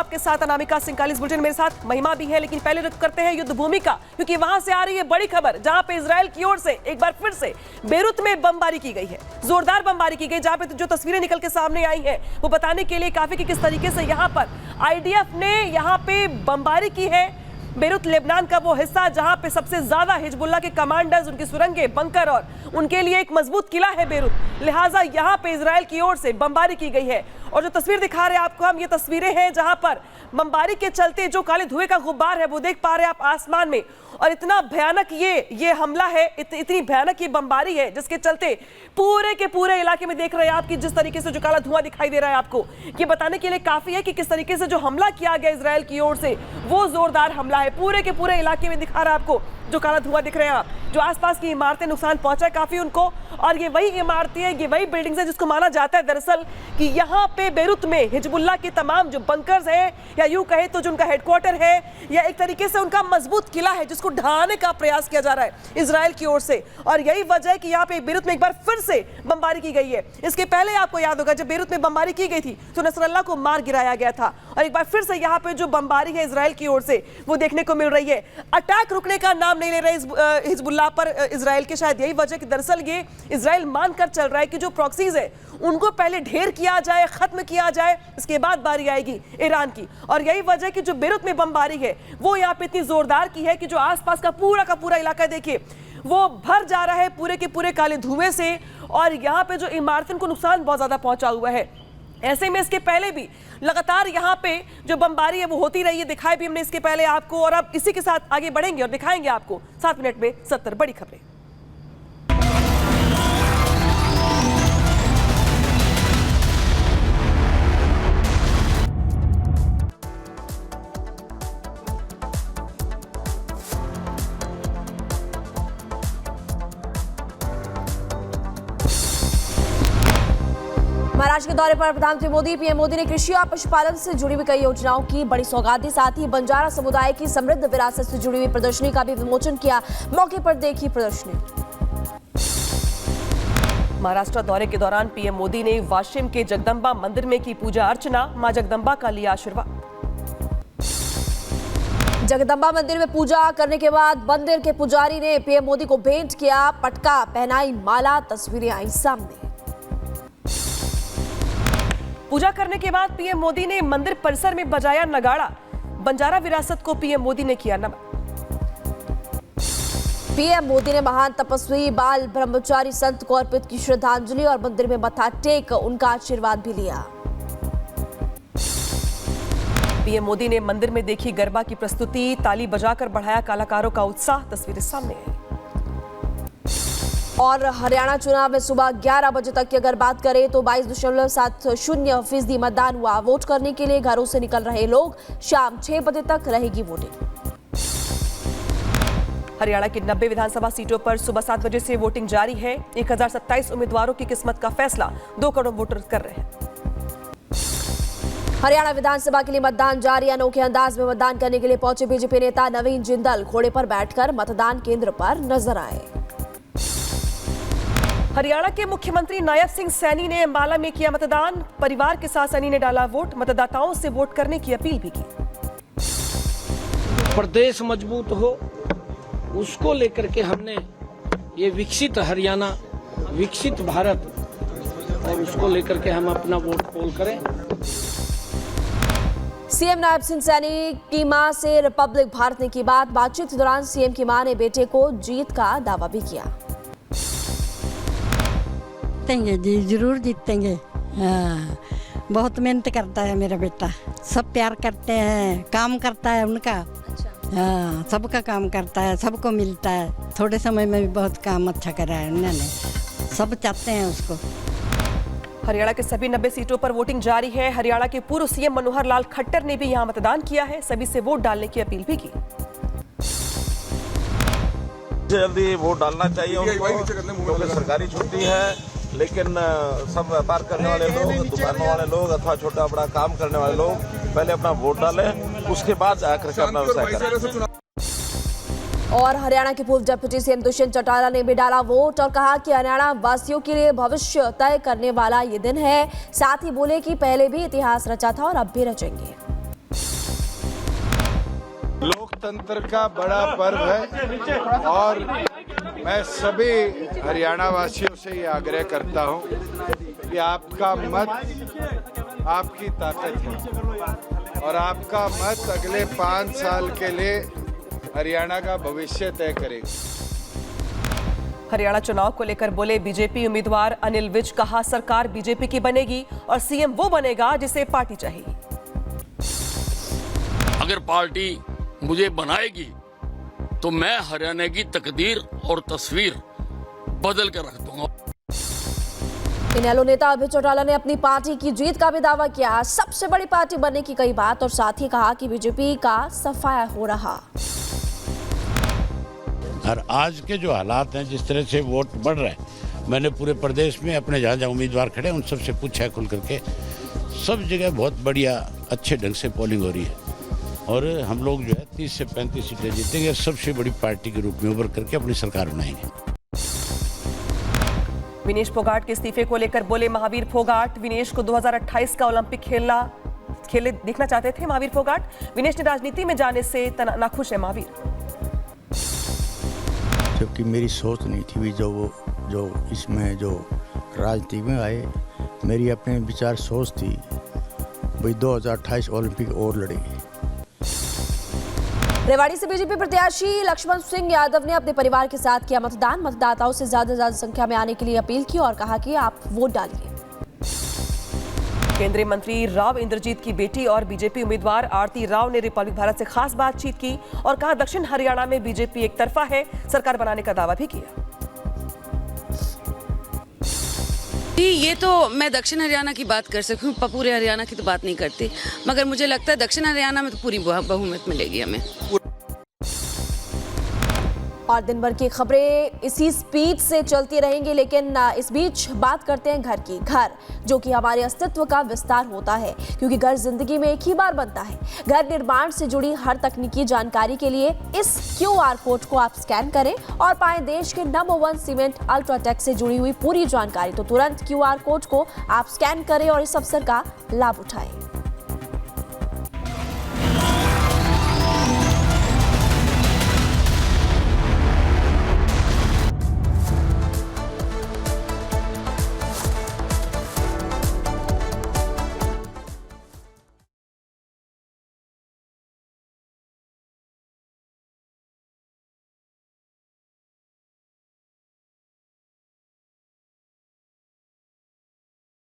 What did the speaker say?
आपके साथ अनामिका सिंह। बुलेटिन मेरे साथ महिमा भी है, लेकिन पहले रुक करते हैं युद्ध भूमि का, क्योंकि वहां से आ रही है बड़ी खबर, जहां पे इजराइल की ओर से एक बार फिर से बेरूत में बमबारी की गई है। जोरदार बमबारी की गई, जहां पे जो तस्वीरें निकल के सामने आई हैं वो बताने के लिए काफी कि किस तरीके से यहां पर आईडीएफ ने यहां पे बमबारी की है। बेरूत लेबनान का वो हिस्सा जहां पे सबसे ज्यादा हिजबुल्लाह के कमांडर्स, उनकी सुरंगें, बंकर और उनके लिए एक मजबूत किला है बेरूत, लिहाजा यहां पे इजराइल की ओर से बमबारी की गई है। और जो तस्वीर दिखा रहे हैं आपको हम, ये तस्वीरें हैं जहां पर बमबारी के चलते जो काले धुएं का गुब्बार है वो देख पा रहे हैं आप आसमान में, और इतना भयानक ये हमला है, इतनी भयानक ये बमबारी है जिसके चलते पूरे के पूरे इलाके में देख रहे हैं आप कि जिस तरीके से जो काला धुआं दिखाई दे रहा है आपको, ये बताने के लिए काफी है कि किस तरीके से जो हमला किया गया इजराइल की ओर से वो जोरदार हमला है। पूरे के पूरे इलाके में दिखा रहा है आपको जो काला धुआं दिख रहे हैं आप, जो आसपास की इमारतें, नुकसान पहुंचा है काफी उनको, और ये वही इमारतें हैं, ये वही बिल्डिंग्स हैं जिसको माना जाता है दरअसल कि यहाँ पे बेरूत में हिजबुल्लाह के तमाम जो बंकर्स हैं, या यूं कहे तो जो उनका हेडक्वार्टर है, या एक तरीके से उनका मजबूत किला है जिसको ढहाने का प्रयास किया जा रहा है इजराइल की ओर से। और यही वजह है कि यहाँ पे बेरूत में एक बार फिर से बमबारी की गई है। इसके पहले आपको याद होगा जब बेरूत में बमबारी की गई थी तो नसरल्लाह को मार गिराया गया था, और एक बार फिर से यहाँ पे जो बमबारी है इजराइल की ओर से वो देखने को मिल रही है। अटैक रुकने का नाम नहीं ले रहे हिजबुल्लाह पर इजराइल के, शायद यही वजह कि दरअसल ये इजराइल मानकर चल रहा है कि जो प्रॉक्सीज है उनको पहले ढेर किया जाए, खत्म किया जाए, इसके बाद बारी आएगी ईरान की। और यही वजह कि जो बेरूत में बमबारी है वो यहाँ पे इतनी जोरदार की है कि जो आसपास का पूरा इलाका देखिए वो भर जा रहा है पूरे के पूरे काले धुएं से, और यहाँ पे जो इमारतों को नुकसान बहुत ज्यादा पहुंचा हुआ है। ऐसे में इसके पहले भी लगातार यहाँ पे जो बमबारी है वो होती रही है, दिखाई भी हमने इसके पहले आपको, और अब इसी के साथ आगे बढ़ेंगे और दिखाएंगे आपको 7 मिनट में 70 बड़ी खबरें। महाराष्ट्र के दौरे पर प्रधानमंत्री मोदी, पीएम मोदी ने कृषि और पशुपालन से जुड़ी हुई कई योजनाओं की बड़ी सौगात दी, साथ ही बंजारा समुदाय की समृद्ध विरासत से जुड़ी हुई प्रदर्शनी का भी विमोचन किया। मौके पर देखी प्रदर्शनी। महाराष्ट्र दौरे के दौरान पीएम मोदी ने वाशिम के जगदम्बा मंदिर में की पूजा अर्चना, मां जगदम्बा का लिया आशीर्वाद। जगदम्बा मंदिर में पूजा करने के बाद मंदिर के पुजारी ने पीएम मोदी को भेंट किया पटका, पहनाई माला, तस्वीरें आई सामने। पूजा करने के बाद पीएम मोदी ने मंदिर परिसर में बजाया नगाड़ा, बंजारा विरासत को पीएम मोदी ने किया नमन। पीएम मोदी ने महान तपस्वी बाल ब्रह्मचारी संत को अर्पित की श्रद्धांजलि और मंदिर में मत्था टेक उनका आशीर्वाद भी लिया। पीएम मोदी ने मंदिर में देखी गरबा की प्रस्तुति, ताली बजाकर बढ़ाया कलाकारों का उत्साह, तस्वीरें सामने आई। और हरियाणा चुनाव में सुबह 11 बजे तक की अगर बात करें तो 22.70% मतदान हुआ। वोट करने के लिए घरों से निकल रहे लोग, शाम 6 बजे तक रहेगी वोटिंग। हरियाणा की 90 विधानसभा सीटों पर सुबह 7 बजे से वोटिंग जारी है। 1027 उम्मीदवारों की किस्मत का फैसला 2 करोड़ वोटर कर रहे हैं। हरियाणा विधानसभा के लिए मतदान जारी। अनोखे अंदाज में मतदान करने के लिए पहुंचे बीजेपी नेता नवीन जिंदल घोड़े पर बैठकर मतदान केंद्र पर नजर आए। हरियाणा के मुख्यमंत्री नायब सिंह सैनी ने अंबाला में किया मतदान, परिवार के साथ सैनी ने डाला वोट, मतदाताओं से वोट करने की अपील भी की। प्रदेश मजबूत हो उसको लेकर के हमने ये विकसित हरियाणा, विकसित भारत, और उसको लेकर के हम अपना वोट पोल करें। सीएम नायब सिंह सैनी की मां से रिपब्लिक भारत ने की बातचीत के दौरान सीएम की मां ने बेटे को जीत का दावा भी किया। जीतेंगे जी, जरूर जीतेंगे। हाँ, बहुत मेहनत करता है मेरा बेटा, सब प्यार करते हैं, काम करता है उनका। हाँ, सबका काम करता है, सबको मिलता है। थोड़े समय में भी बहुत काम अच्छा करा है उन्होंने, सब चाहते हैं उसको। हरियाणा के सभी 90 सीटों पर वोटिंग जारी है। हरियाणा के पूर्व सीएम मनोहर लाल खट्टर ने भी यहां मतदान किया है, सभी से वोट डालने की अपील भी की। जल्दी वोट डालना चाहिए उनको, क्योंकि सरकारी छुट्टी है, लेकिन सब व्यापार करने वाले लोग, दुकानों वाले लोग अथवा छोटा बड़ा काम करने वाले लोग पहले अपना वोट डालें, उसके बाद जाकर के अपना व्यवसाय करें। और हरियाणा के पूर्व डिप्टी सीएम दुष्यंत चौटाला ने भी डाला वोट और कहा कि हरियाणा वासियों के लिए भविष्य तय करने वाला ये दिन है। साथ ही बोले कि पहले भी इतिहास रचा था और अब भी रचेंगे। लोकतंत्र का बड़ा पर्व है और मैं सभी हरियाणा वासियों से ये आग्रह करता हूं कि आपका मत आपकी ताकत है और आपका मत अगले 5 साल के लिए हरियाणा का भविष्य तय करेगा। हरियाणा चुनाव को लेकर बोले बीजेपी उम्मीदवार अनिल विज, कहा सरकार बीजेपी की बनेगी और सीएम वो बनेगा जिसे पार्टी चाहिए। अगर पार्टी मुझे बनाएगी तो मैं हरियाणा की तकदीर और तस्वीर बदल कर रख दूंगा। इनेलो नेता अभय चौटाला ने अपनी पार्टी की जीत का भी दावा किया, सबसे बड़ी पार्टी बनने की कई बात और साथ ही कहा कि बीजेपी का सफाया हो रहा। और आज के जो हालात हैं, जिस तरह से वोट बढ़ रहा है, मैंने पूरे प्रदेश में अपने जहाँ जहाँ उम्मीदवार खड़े उन सबसे पूछा है खुल करके, सब जगह बहुत बढ़िया अच्छे ढंग से पोलिंग हो रही है और हम लोग जो है 30 से 35 सीटें जीतेंगे, सबसे बड़ी पार्टी के रूप में उभर करके अपनी सरकार बनाएंगे। विनेश फोगाट के इस्तीफे को लेकर बोले महावीर फोगाट, विनेश को 2028 का ओलंपिक खेले देखना चाहते थे महावीर फोगाट। विनेश ने राजनीति में जाने से नाखुश है महावीर। जबकि मेरी सोच नहीं थी जो इसमें जो राजनीति में आए, मेरी अपने विचार सोच थी भाई 2028 ओलंपिक और लड़ेगी। रेवाड़ी से बीजेपी प्रत्याशी लक्ष्मण सिंह यादव ने अपने परिवार के साथ किया मतदान, मतदाताओं से ज्यादा संख्या में आने के लिए अपील की और कहा कि आप वोट डालिए। केंद्रीय मंत्री राव इंद्रजीत की बेटी और बीजेपी उम्मीदवार आरती राव ने रिपब्लिक भारत से खास बातचीत की और कहा दक्षिण हरियाणा में बीजेपी एक तरफा है, सरकार बनाने का दावा भी किया। ये तो मैं दक्षिण हरियाणा की बात कर सकती हूँ, पूरे हरियाणा की तो बात नहीं करती, मगर मुझे लगता है दक्षिण हरियाणा में तो पूरी बहुमत मिलेगी हमें। और दिन भर की खबरें इसी स्पीड से चलती रहेंगी, लेकिन इस बीच बात करते हैं घर की। घर जो कि हमारे अस्तित्व का विस्तार होता है, क्योंकि घर जिंदगी में एक ही बार बनता है। घर निर्माण से जुड़ी हर तकनीकी जानकारी के लिए इस QR कोड को आप स्कैन करें और पाएं देश के नंबर 1 सीमेंट अल्ट्राटेक से जुड़ी हुई पूरी जानकारी। तो तुरंत QR कोड को आप स्कैन करें और इस अवसर का लाभ उठाएं।